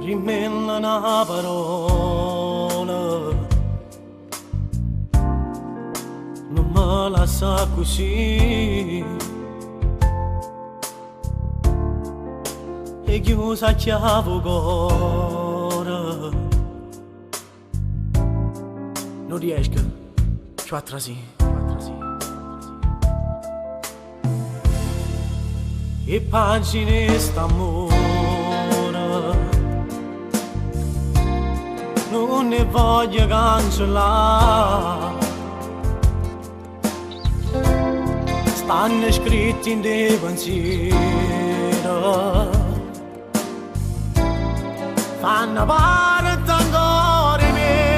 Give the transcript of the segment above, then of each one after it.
rimella una parola, non me la sa così, e chiusa a chiave cuore, non riesco, c'ho trasì. E pagine st'amore non ne voglio cancellare, stanno scritti in dei pensieri, fanno parte ancora di me.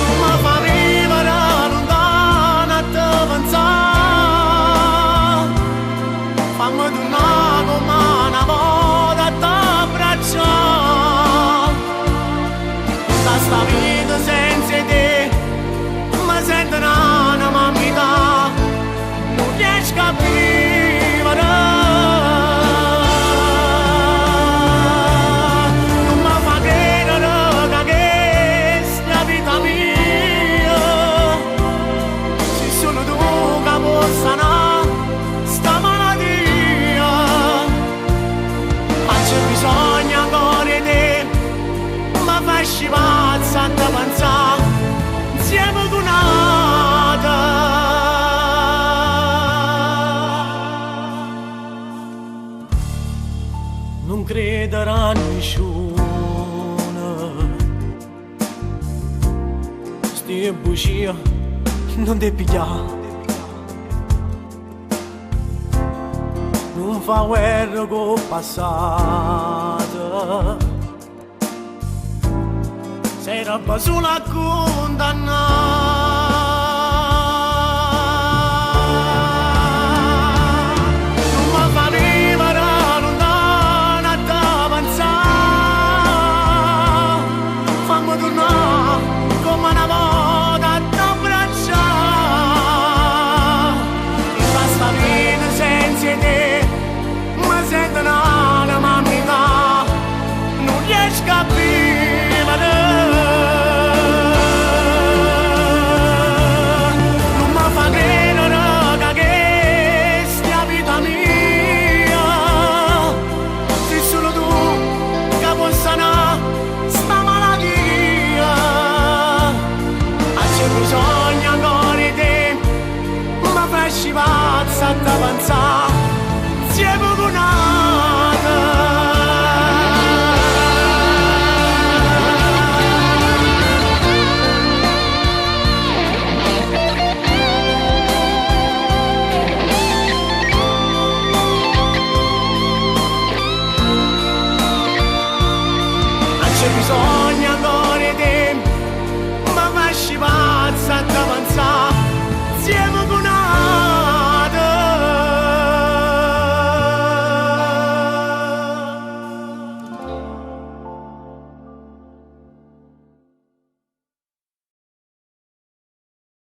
Non mi fa vivere lontano a te pensare, fammi tornare come una volta a t'abbracciare. Sta vita senza te mi sento una mamità, non riesco a vivere. Non mi fa credere che questa vita mia ci sono tu che puoi sanare sta malattia, ma c'è bisogno ancora di te, mi fai pazza a te pensare insieme con un'altra. Non crederà nessuno, sti bugie non ti pigliare, non fa guerra col passato, sei roba sola condannata.